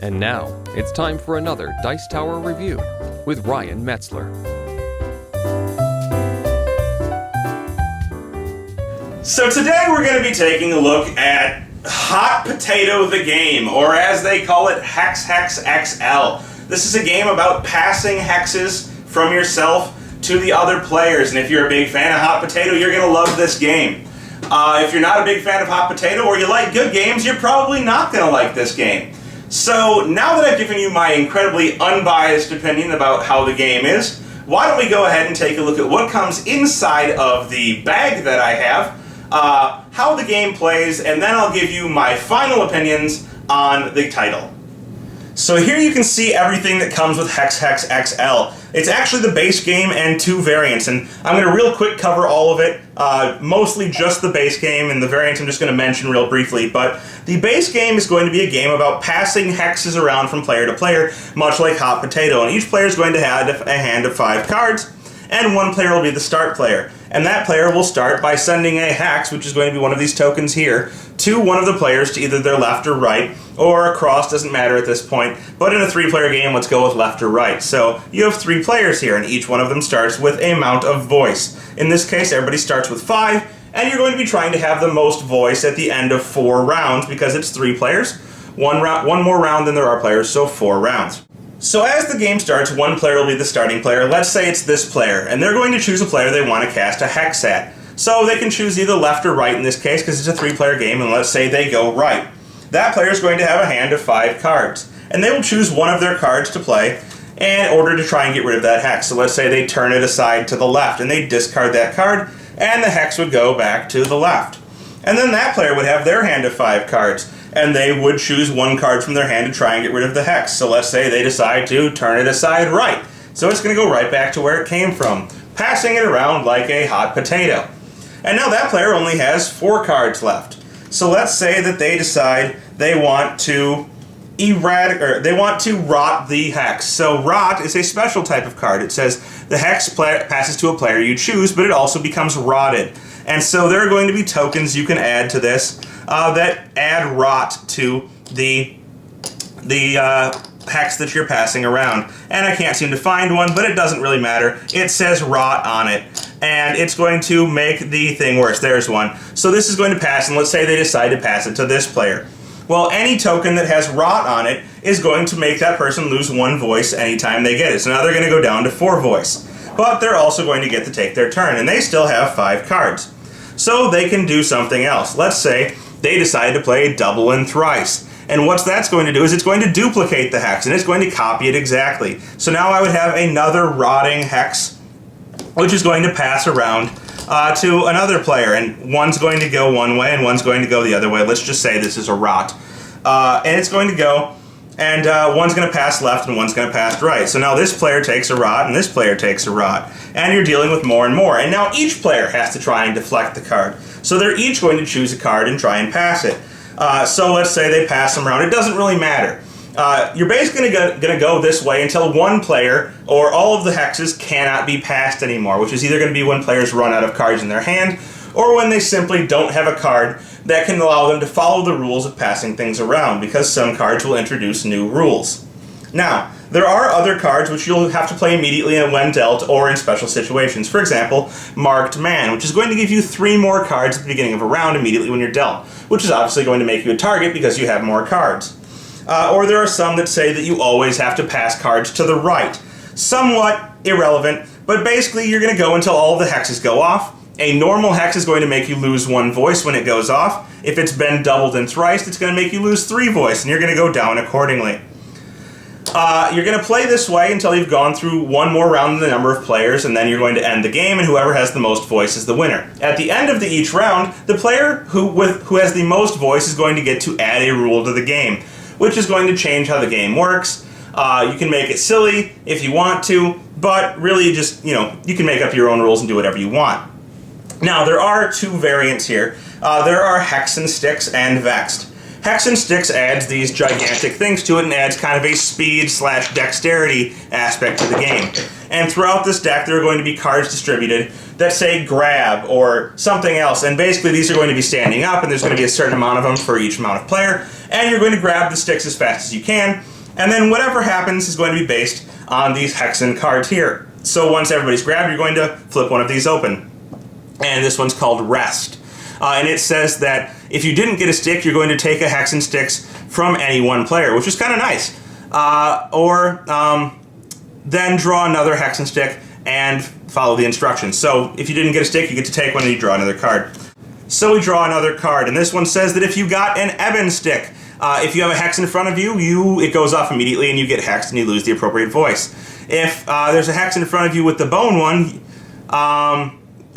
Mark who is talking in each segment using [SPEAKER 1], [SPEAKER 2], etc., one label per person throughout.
[SPEAKER 1] And now, it's time for another Dice Tower review with Ryan Metzler.
[SPEAKER 2] So today we're going to be taking a look at Hot Potato the Game, or as they call it, Hex Hex XL. This is a game about passing hexes from yourself to the other players, and if you're a big fan of Hot Potato, you're going to love this game. If you're not a big fan of Hot Potato, or you like good games, you're probably not going to like this game. So now that I've given you my incredibly unbiased opinion about how the game is, why don't we go ahead and take a look at what comes inside of the bag that I have, how the game plays, and then I'll give you my final opinions on the title. So here you can see everything that comes with Hex Hex XL. It's actually the base game and two variants, and I'm going to real quick cover all of it, mostly just the base game, and the variants I'm just going to mention real briefly. But the base game is going to be a game about passing hexes around from player to player, much like Hot Potato, and each player is going to have a hand of 5 cards, and one player will be the start player. And that player will start by sending a hex, which is going to be one of these tokens here, to one of the players to either their left or right, or across, doesn't matter at this point. But in a 3-player game, let's go with left or right. So you have 3 players here, and each one of them starts with a amount of voice. In this case, everybody starts with 5, and you're going to be trying to have the most voice at the end of 4 rounds, because it's 3 players, one more round than there are players, so 4 rounds. So as the game starts, one player will be the starting player. Let's say it's this player, and they're going to choose a player they want to cast a hex at. So they can choose either left or right in this case, because it's a 3-player game, and let's say they go right. That player is going to have a hand of 5 cards, and they will choose one of their cards to play in order to try and get rid of that hex. So let's say they turn it aside to the left, and they discard that card, and the hex would go back to the left. And then that player would have their hand of 5 cards, and they would choose one card from their hand to try and get rid of the hex. So let's say they decide to turn it aside right. So it's going to go right back to where it came from, passing it around like a hot potato. And now that player only has 4 cards left. So let's say that they decide they want to rot the hex. So rot is a special type of card. It says the hex passes to a player you choose, but it also becomes rotted. And so there are going to be tokens you can add to this that add rot to the hex that you're passing around. And I can't seem to find one, but it doesn't really matter. It says rot on it, and it's going to make the thing worse. There's one. So this is going to pass, and let's say they decide to pass it to this player. Well, any token that has rot on it is going to make that person lose 1 voice anytime they get it. So now they're going to go down to 4 voice. But they're also going to get to take their turn, and they still have 5 cards. So they can do something else. Let's say they decide to play double and thrice. And what that's going to do is it's going to duplicate the hex, and it's going to copy it exactly. So now I would have another rotting hex, which is going to pass around to another player, and one's going to go one way and one's going to go the other way. Let's just say this is a rot. And it's going to go, and one's going to pass left and one's going to pass right. So now this player takes a rot and this player takes a rot. And you're dealing with more and more. And now each player has to try and deflect the card. So they're each going to choose a card and try and pass it. So let's say they pass them around. It doesn't really matter. You're basically going to go this way until one player or all of the hexes cannot be passed anymore, which is either going to be when players run out of cards in their hand, or when they simply don't have a card that can allow them to follow the rules of passing things around, because some cards will introduce new rules. Now, there are other cards which you'll have to play immediately when dealt or in special situations. For example, Marked Man, which is going to give you 3 more cards at the beginning of a round immediately when you're dealt, which is obviously going to make you a target because you have more cards. Or there are some that say that you always have to pass cards to the right. Somewhat irrelevant, but basically you're going to go until all of the hexes go off. A normal hex is going to make you lose 1 voice when it goes off. If it's been doubled and thrice, it's going to make you lose 3 voice, and you're going to go down accordingly. You're going to play this way until you've gone through 1 more round than the number of players, and then you're going to end the game, and whoever has the most voice is the winner. At the end of each round, the player who has the most voice is going to get to add a rule to the game, which is going to change how the game works. You can make it silly if you want to, but really just, you can make up your own rules and do whatever you want. Now, there are 2 variants here. There are Hex and Sticks and Vexed. Hex and Sticks adds these gigantic things to it and adds kind of a speed/dexterity aspect to the game. And throughout this deck, there are going to be cards distributed that say grab or something else, and basically these are going to be standing up, and there's going to be a certain amount of them for each amount of player, and you're going to grab the sticks as fast as you can, And then whatever happens is going to be based on these hexen cards here. So once everybody's grabbed, you're going to flip one of these open. And this one's called Rest. And it says that if you didn't get a stick, you're going to take a hexen sticks from any one player, which is kind of nice. Then draw another hexen stick and follow the instructions. So if you didn't get a stick, you get to take one and you draw another card. So we draw another card, and this one says that if you got an ebon stick, if you have a hex in front of you, it goes off immediately and you get hexed and you lose the appropriate voice. If there's a hex in front of you with the bone one,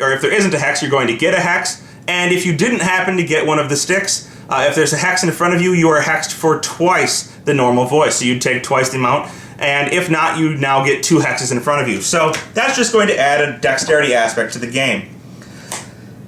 [SPEAKER 2] or if there isn't a hex, you're going to get a hex. And if you didn't happen to get one of the sticks, if there's a hex in front of you, you are hexed for twice the normal voice. So you'd take twice the amount. And if not, you now get 2 hexes in front of you. So that's just going to add a dexterity aspect to the game.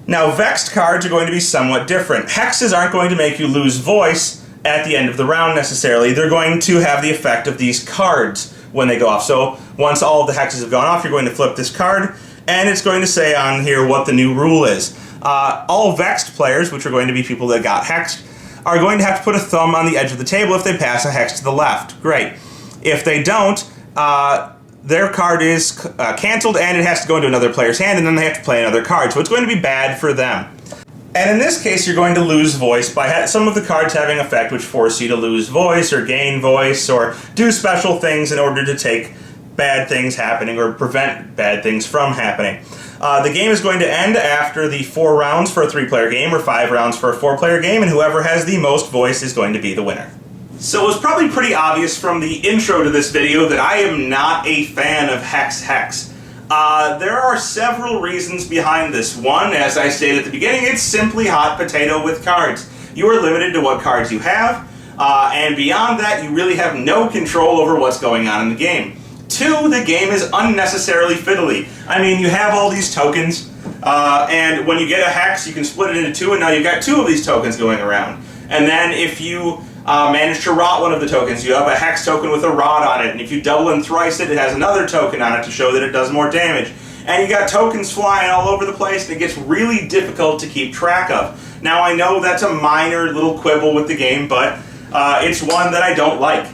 [SPEAKER 2] Now, vexed cards are going to be somewhat different. Hexes aren't going to make you lose voice at the end of the round necessarily. They're going to have the effect of these cards when they go off. So once all of the hexes have gone off, you're going to flip this card, and it's going to say on here what the new rule is. All vexed players, which are going to be people that got hexed, are going to have to put a thumb on the edge of the table if they pass a hex to the left. Great. If they don't, their card is canceled and it has to go into another player's hand, and then they have to play another card. So it's going to be bad for them. And in this case, you're going to lose voice by some of the cards having effect which force you to lose voice or gain voice or do special things in order to take bad things happening or prevent bad things from happening. The game is going to end after the 4 rounds for a 3-player game or 5 rounds for a 4-player game, and whoever has the most voice is going to be the winner. So it was probably pretty obvious from the intro to this video that I am not a fan of Hex Hex. There are several reasons behind this. One, as I stated at the beginning, it's simply hot potato with cards. You are limited to what cards you have, and beyond that, you really have no control over what's going on in the game. 2, the game is unnecessarily fiddly. I mean, you have all these tokens, and when you get a hex, you can split it into 2, and now you've got 2 of these tokens going around. And then if you manage to rot one of the tokens, you have a hex token with a rot on it, and if you double and thrice it, it has another token on it to show that it does more damage. And you got tokens flying all over the place, and it gets really difficult to keep track of. Now, I know that's a minor little quibble with the game, but it's one that I don't like.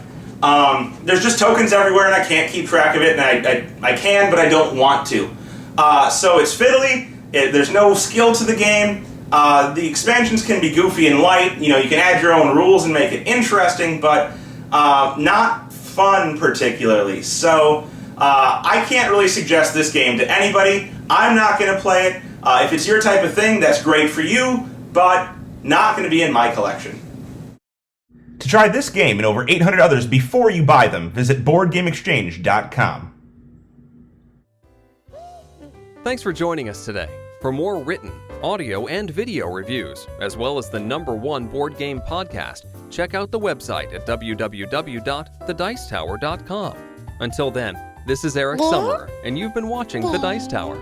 [SPEAKER 2] There's just tokens everywhere, and I can't keep track of it, and I can, but I don't want to. So it's fiddly, there's no skill to the game. The expansions can be goofy and light. You know, you can add your own rules and make it interesting, but not fun particularly. So I can't really suggest this game to anybody. I'm not going to play it. If it's your type of thing, that's great for you, but not going to be in my collection. To try this game and over 800 others before you buy them, visit BoardGameExchange.com.
[SPEAKER 1] Thanks for joining us today. For more written, audio, and video reviews, as well as the #1 board game podcast, check out the website at www.thedicetower.com. Until then, this is Eric Summerer, and you've been watching The Dice Tower.